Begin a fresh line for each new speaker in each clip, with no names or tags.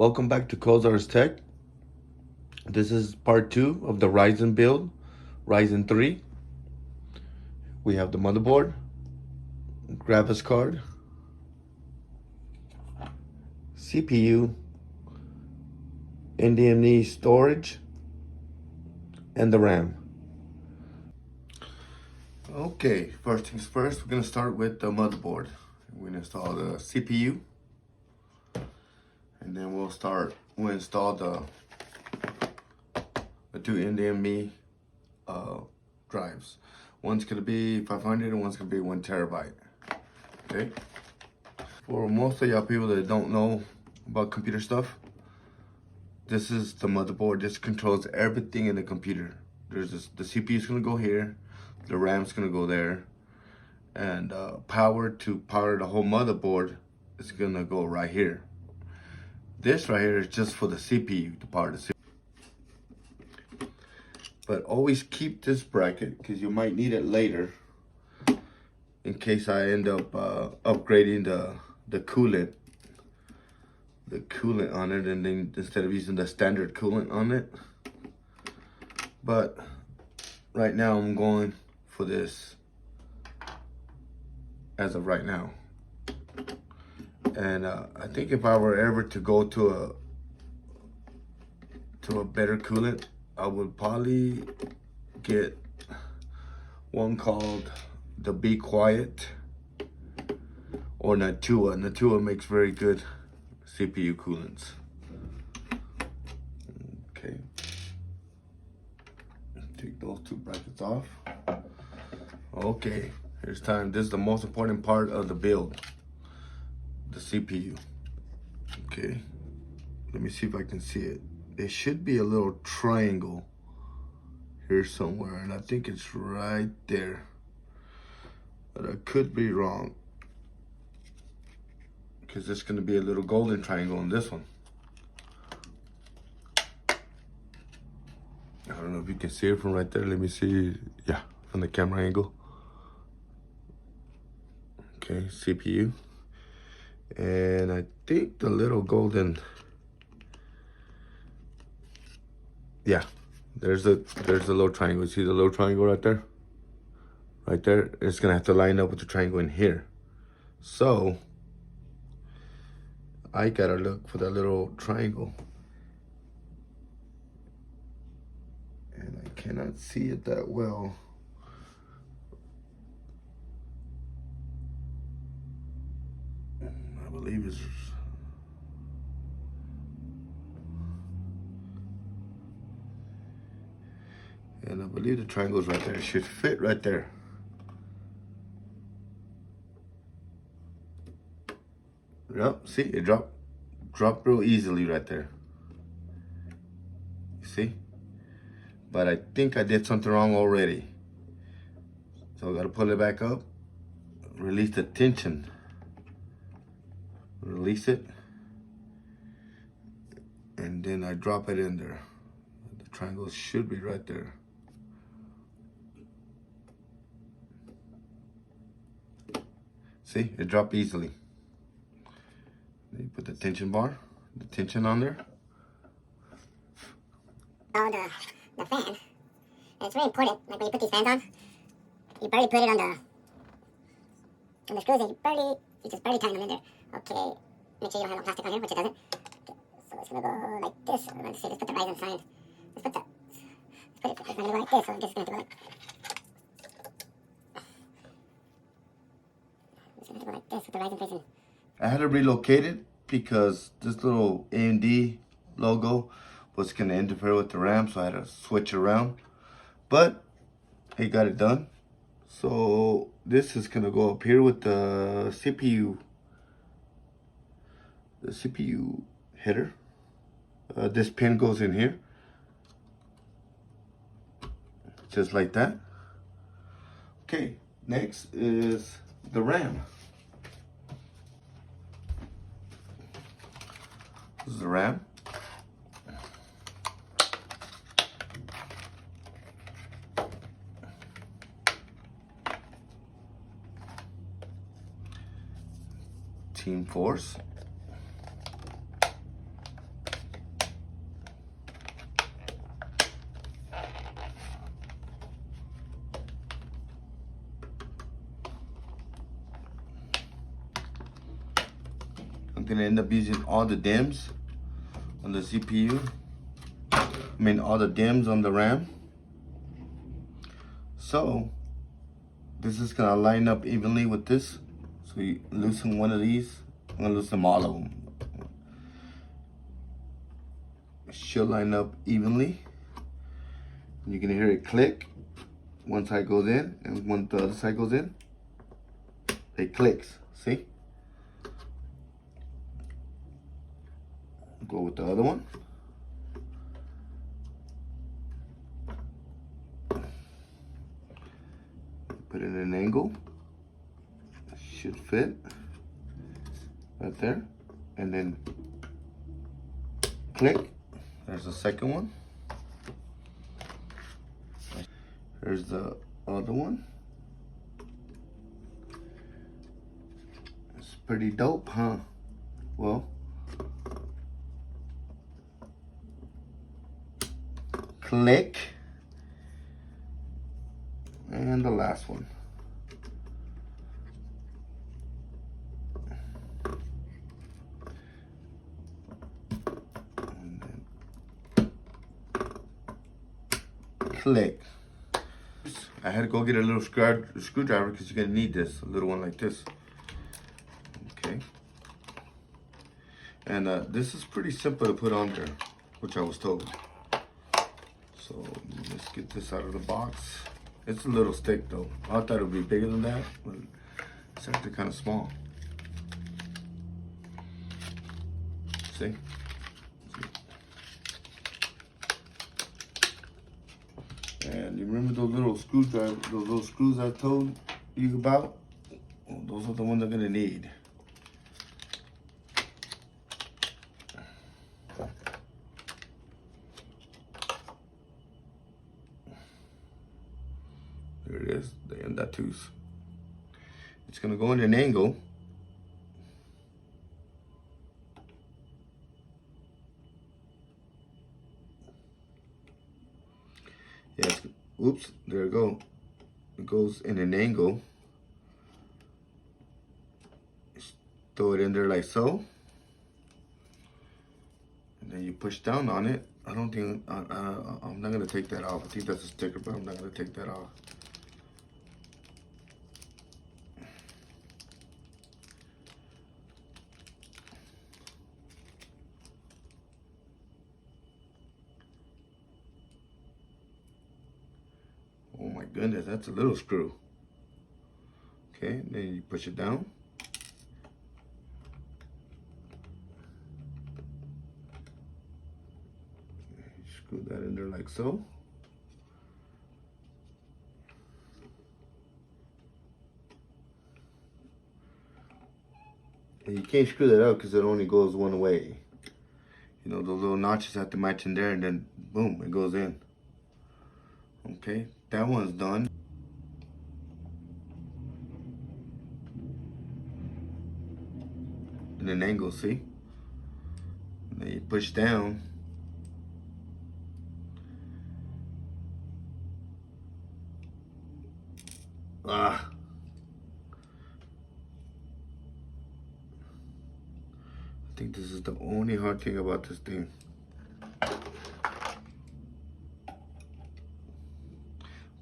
Welcome back to Kozar's Tech. This is part 2 of the Ryzen build, Ryzen 3. We have the motherboard, graphics card, CPU, NVMe storage, and the RAM. Okay, first things first, we're going to start with the motherboard. We're going to install the CPU, and then we'll install the two NVMe drives. One's gonna be 500 and one's gonna be 1 terabyte. Okay. For most of y'all people that don't know about computer stuff, this is the motherboard. This controls everything in the computer. The CPU is gonna go here, the RAM's gonna go there, and power to power the whole motherboard is gonna go right here. This right here is just for the CPU, to power the CPU. But always keep this bracket because you might need it later in case I end up upgrading the coolant on it, and then instead of using the standard coolant on it. But right now I'm going for this as of right now. And I think if I were ever to go to a better coolant, I would probably get one called the Be Quiet or Natua. Natua makes very good CPU coolants. Okay. Take those two brackets off. Okay, here's time. This is the most important part of the build, the CPU. Okay, let me see if I can see it. There should be a little triangle here somewhere, and I think it's right there, but I could be wrong because there's going to be a little golden triangle on this one. I don't know if you can see it from right there. Let me see. Yeah, from the camera angle. Okay, CPU, and I think the little golden, yeah, there's a little triangle. See the little triangle right there? Right there. It's gonna have to line up with the triangle in here. So I gotta look for that little triangle, and I cannot see it that well. I believe it's, and I believe the triangle's right there. It should fit right there. Yep, see, it dropped real easily right there. You see? But I think I did something wrong already. So I gotta pull it back up, release the tension. Release it, and then I drop it in there. The triangle should be right there. See, it dropped easily. Then you put the tension bar, the tension on there.
Oh, the fan. And it's very important, like when you put these fans on, you barely put it on the screws, and you just barely tighten them in there. Okay, make sure you don't have no plastic on here, which it doesn't. Okay, so it's gonna go like this. Let's put the Ryzen sign. It's gonna go like this, so it's gonna go like, this with the Ryzen facing.
I had to relocate it because this little AMD logo was gonna interfere with the RAM, so I had to switch around. But he got it done. So this is gonna go up here with the CPU. The CPU header. This pin goes in here, just like that. Okay, next is the RAM. This is the RAM. Team Force. gonna end up using all the DIMMs on the CPU. I mean, all the DIMMs on the RAM. So this is gonna line up evenly with this. So you loosen one of these. I'm gonna loosen all of them. It should line up evenly. You can hear it click. One side goes in, and when the other side goes in, it clicks. See? Go with the other one. Put it in an angle. It should fit right there, and then click. There's the second one. There's the other one. It's pretty dope, huh? Well, click. And the last one. And then click. I had to go get a little screwdriver because you're gonna need this, a little one like this. Okay. And this is pretty simple to put on there, which I was told. So let's get this out of the box. It's a little thick though. I thought it would be bigger than that, but it's actually kind of small. See? And you remember those little screwdrivers, those little screws I told you about? Well, those are the ones I'm gonna need. There it is, the end that tooth. It's gonna go in an angle. Yes, oops, there it go. It goes in an angle. Just throw it in there like so. And then you push down on it. I don't think, I'm not gonna take that off. I think that's a sticker, but I'm not gonna take that off. Oh my goodness, that's a little screw. Okay, then you push it down. Screw that in there like so. And you can't screw that out because it only goes one way. You know, those little notches have to match in there, and then boom, it goes in. Okay, that one's done. In an angle, see? And then you push down. Ah. I think this is the only hard thing about this thing.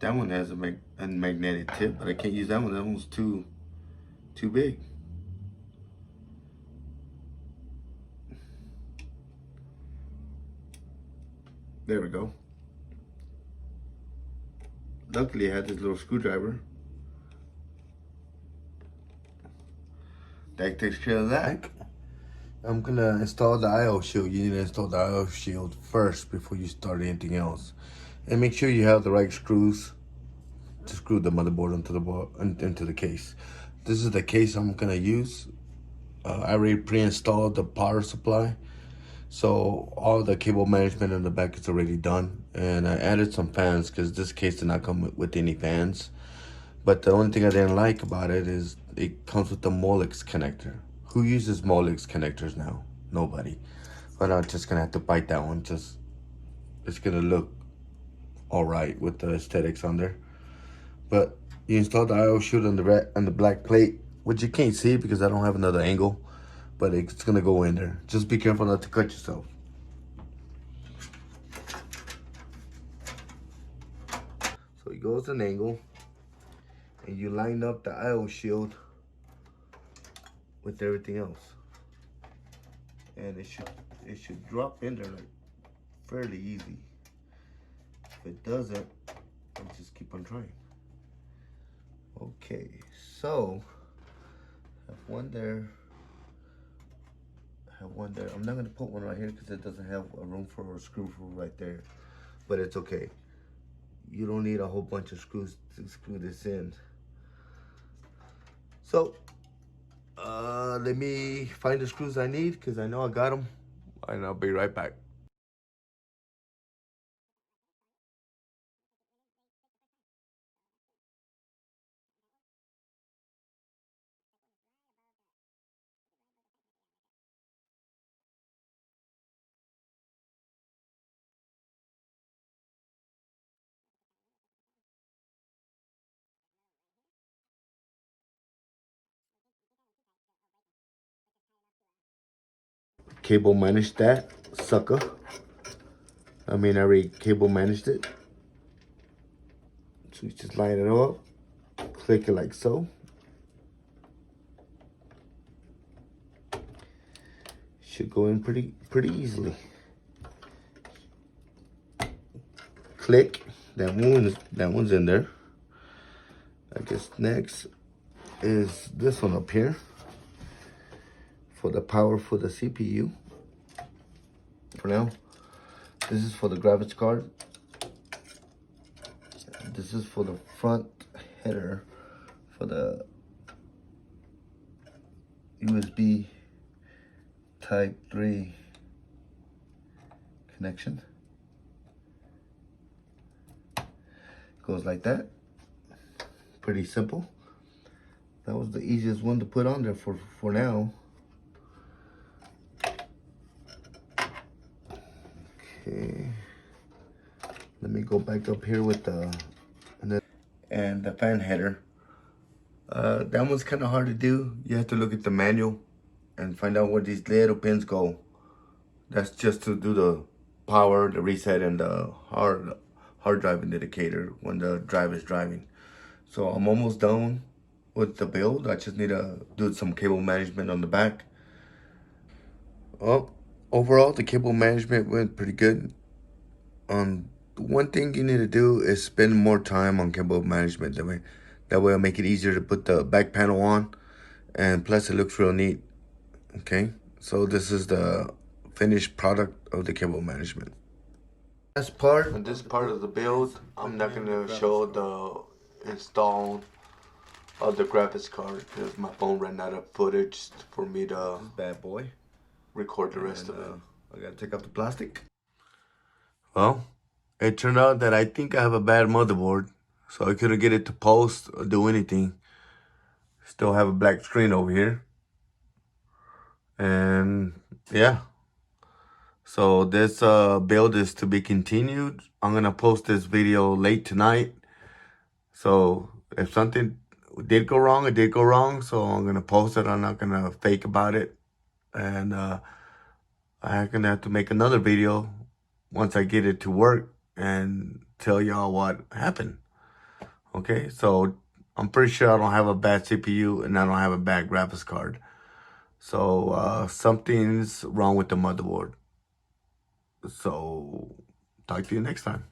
That one has a magnetic tip, but I can't use that one. That one's too big. There we go. Luckily, I had this little screwdriver. That takes care of that. I'm gonna install the IO shield. You need to install the IO shield first before you start anything else. And make sure you have the right screws to screw the motherboard into the case. This is the case I'm gonna use. I already pre-installed the power supply, so all the cable management in the back is already done. And I added some fans because this case did not come with any fans. But the only thing I didn't like about it is it comes with the Molex connector. Who uses Molex connectors now? Nobody. But I'm just gonna have to bite that one. Just it's gonna look all right with the aesthetics on there. But you install the IO shield on the black plate, which you can't see because I don't have another angle. but it's gonna go in there. Just be careful not to cut yourself. So it goes an angle, and you line up the IO shield with everything else, and it should drop in there like fairly easy. If it doesn't, I'll just keep on trying. Okay, so have one there. Have one there. I'm not gonna put one right here because it doesn't have a room for a screw right there, but it's okay. You don't need a whole bunch of screws to screw this in. So let me find the screws I need because I know I got them, and I'll be right back. Cable managed that sucker. I already cable managed it. So you just line it up, click it like so. Should go in pretty easily. Click. That one's in there. I guess next is this one up here for the power for the CPU. For now, this is for the graphics card. This is for the front header for the USB Type 3 connection. Goes like that. Pretty simple. That was the easiest one to put on there for now. Okay. Let me go back up here with the fan header. That one's kind of hard to do. You have to look at the manual and find out where these little pins go. That's just to do the power, the reset, and the hard drive indicator when the drive is driving. So I'm almost done with the build. I just need to do some cable management on the back. Well, overall the cable management went pretty good. One thing you need to do is spend more time on cable management. That way it'll make it easier to put the back panel on, and plus it looks real neat. Okay, so this is the finished product of the cable management. This part of the build, I'm not gonna show the install of the graphics card because my phone ran out of footage for me to
Bad boy.
record the rest of it.
I gotta take out the plastic.
Well, it turned out that I think I have a bad motherboard, so I couldn't get it to post or do anything. Still have a black screen over here. And yeah. So this build is to be continued. I'm gonna post this video late tonight. So if something did go wrong, it did go wrong. So I'm gonna post it. I'm not gonna fake about it. And I'm gonna have to make another video once I get it to work and tell y'all what happened. Okay, so I'm pretty sure I don't have a bad CPU and I don't have a bad graphics card. So something's wrong with the motherboard. So talk to you next time.